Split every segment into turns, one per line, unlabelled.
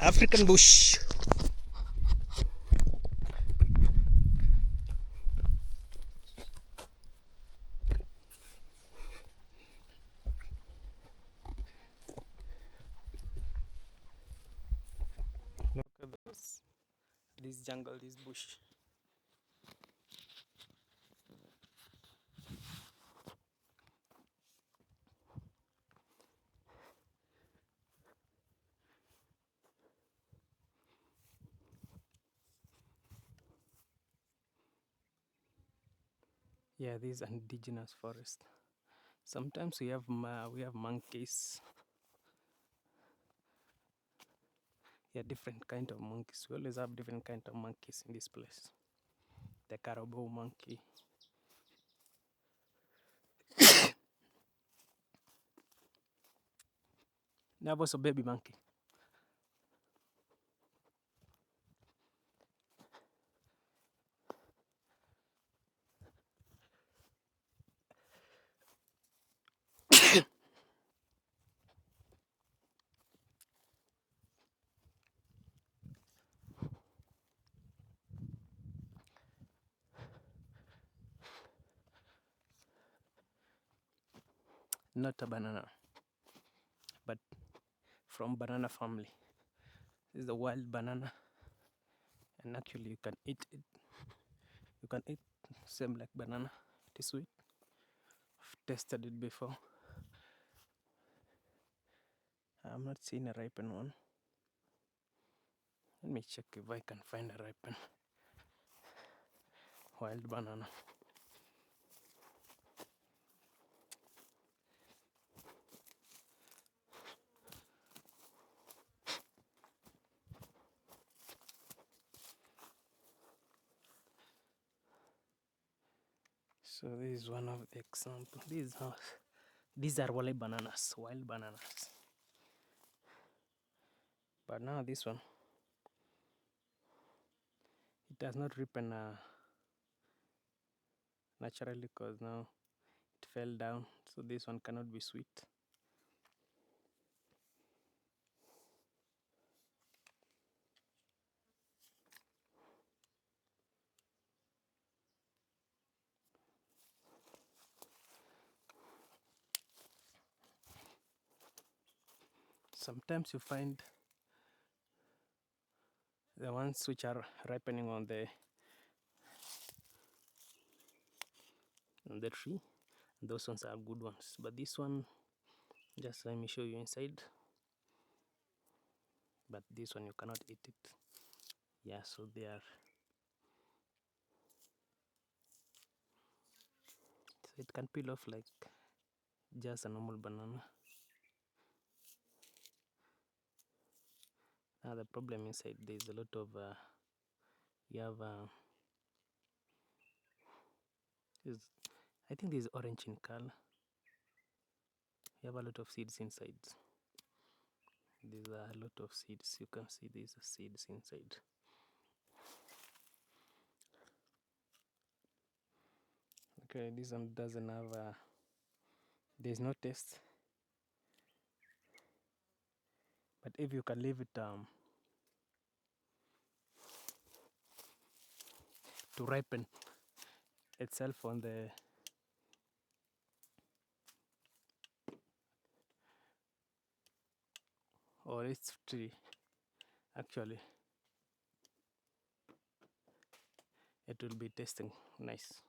African bush. Look at this jungle, this bush. Yeah, this is indigenous forest. Sometimes we have monkeys. Yeah, different kind of monkeys. We always have different kind of monkeys in this place. The caribou monkey. Now also baby monkey. Not a banana, but from banana family. This is a wild banana, and actually you can eat it. You can eat same like banana. It is sweet. I've tasted it before. I'm not seeing a ripened one. Let me check if I can find a ripened wild banana. So this is one of the examples. These are wild bananas, But now this one, it does not ripen naturally because now it fell down. So this one cannot be sweet. Sometimes you find the ones which are ripening on the tree. Those ones are good ones, but this one, just let me show you inside. But this one you cannot eat it. Yeah, so they are. So it can peel off like just a normal banana. Now the problem inside, there's a lot of you have I think this is orange in color. You have a lot of seeds inside. These are a lot of seeds. You can see these are seeds inside. Okay, this one doesn't have there's no taste. But if you can leave it to ripen itself on the or its tree, actually it will be tasting nice.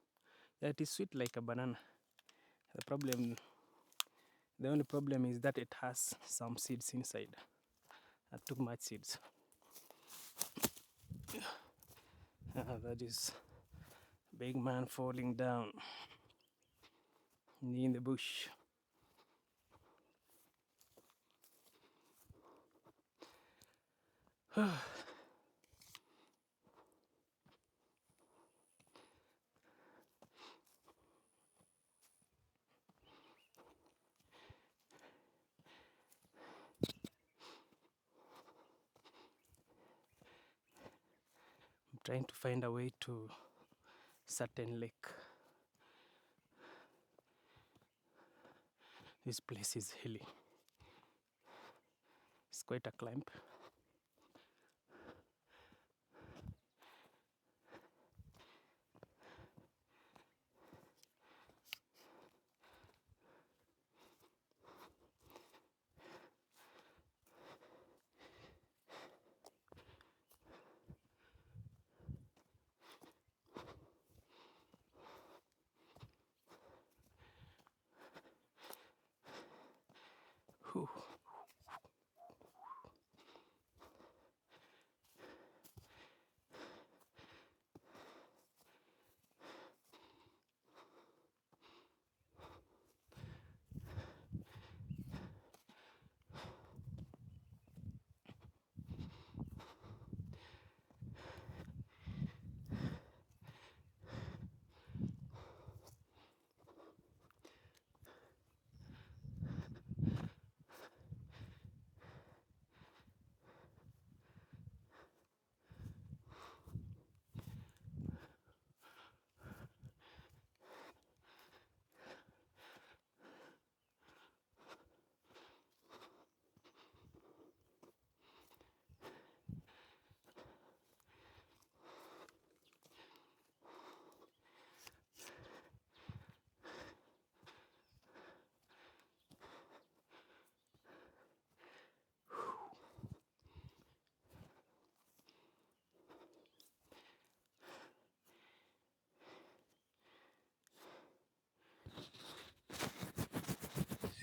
Yeah, it is sweet like a banana. The only problem is that it has some seeds inside. Too much seeds. That is big man falling down in the bush. I'm trying to find a way to certain lake. This place is hilly. It's quite a climb. Whew.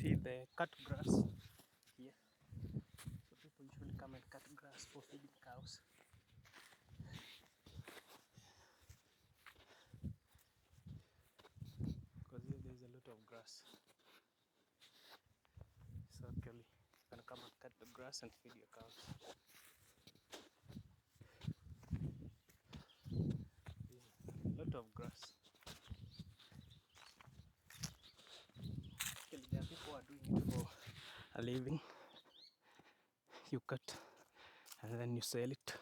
See the cut grass here. So people usually come and cut grass for feeding cows. Because here there is a lot of grass. So actually you can come and cut the grass and feed your cows. A lot of grass. Actually there are people who are doing it for a living. You cut and then you sell it.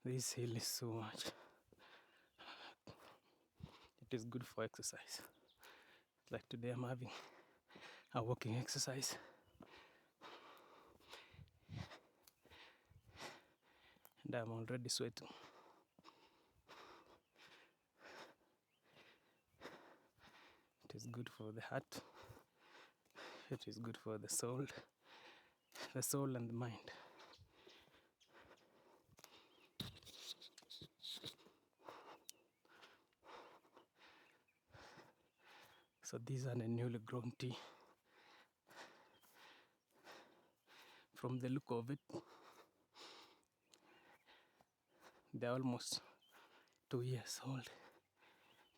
This hill is so much. It is good for exercise. Like today I'm having a walking exercise. And I'm already sweating. It is good for the heart. It is good for the soul and the mind. So these are the newly grown tea. From the look of it, they're almost 2 years old.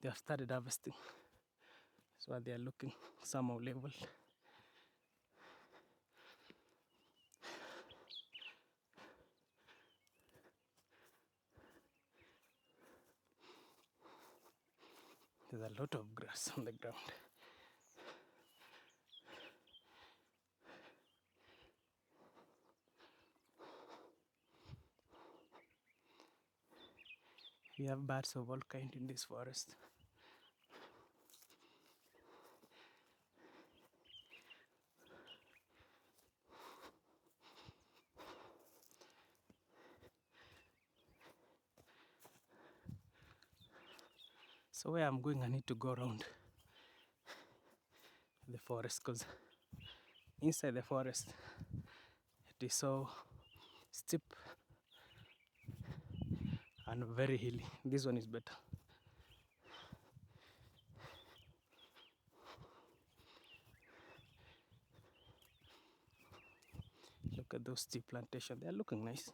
They have started harvesting. So they are looking somehow level. There's a lot of grass on the ground. We have birds of all kinds in this forest. So where I'm going, I need to go around the forest, because inside the forest it is so steep and very hilly. This one is better. Look at those tea plantations, they are looking nice.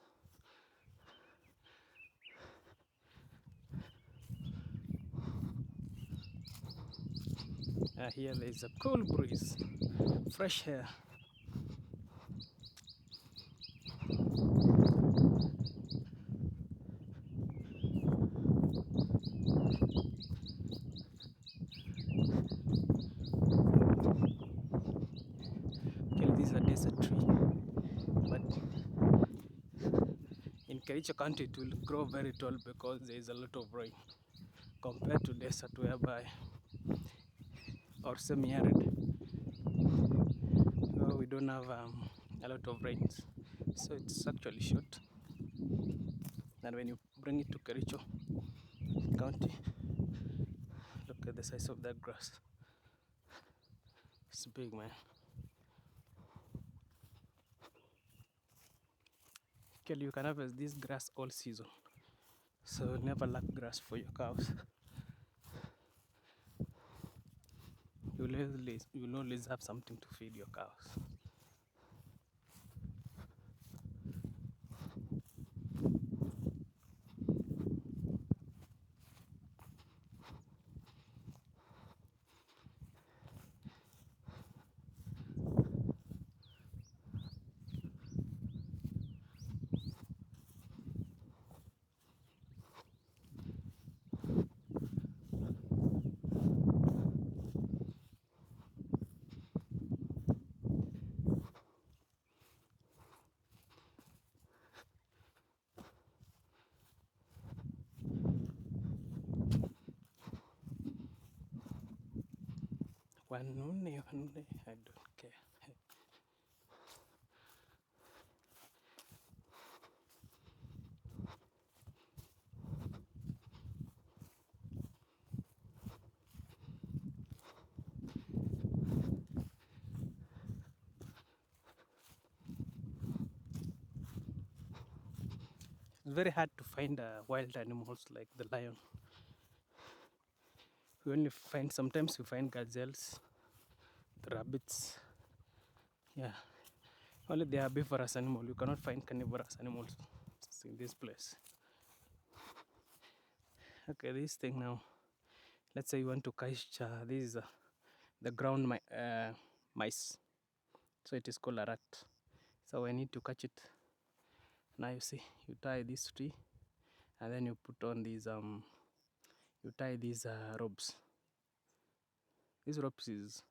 Here there is a cool breeze, fresh air. Okay, this is a desert tree, but in Kericho County it will grow very tall because there is a lot of rain compared to desert whereby, or semi-arid, where we don't have a lot of rains, so it's actually short. And when you bring it to Kericho County, look at the size of that grass. It's big, man. Actually, you can harvest this grass all season, so never lack grass for your cows. You'll always have something to feed your cows. One only, I don't care. It's very hard to find wild animals like the lion. We only find, sometimes we find gazelles, the rabbits. Yeah, only the herbivorous animal. You cannot find carnivorous animals in this place. Okay, this thing now. Let's say you want to catch this is the ground mice. So it is called a rat. So I need to catch it. Now you see, you tie this tree, and then you put on these you tie these ropes. These ropes is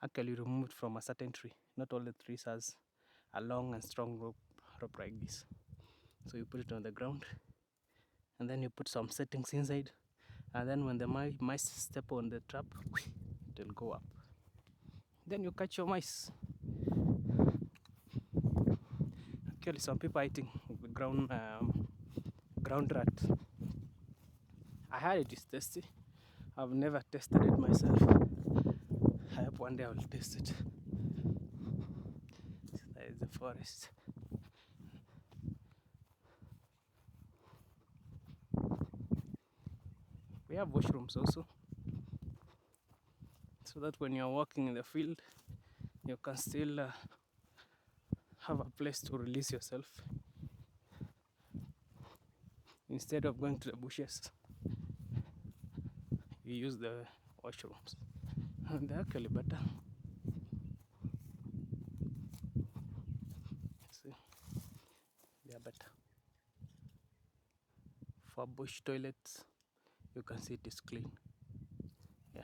actually removed from a certain tree. Not all the trees has a long and strong rope like this. So you put it on the ground, and then you put some settings inside, and then when the mice step on the trap, it will go up. Then you catch your mice. Actually, some people are eating the ground rat. I heard it is tasty. I've never tested it myself. I hope one day I will taste it. So that is the forest. We have washrooms also, so that when you're walking in the field, you can still have a place to release yourself instead of going to the bushes. You use the washrooms, and they're actually better. See, they are better. For bush toilets, you can see it is clean. Yeah.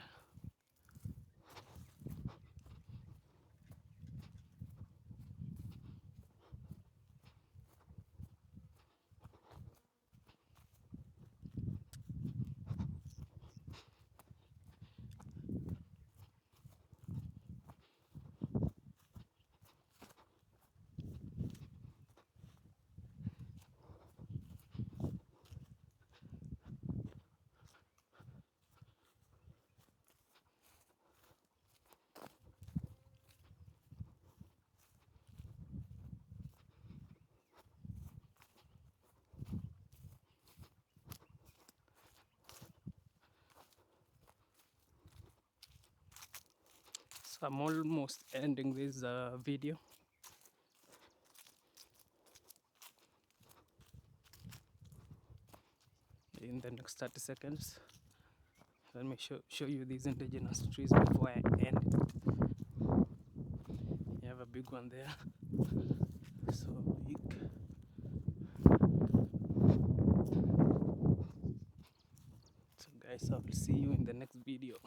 So I'm almost ending this video. In the next 30 seconds, let me show you these indigenous trees before I end it. You have a big one there, so big. So guys, I will see you in the next video.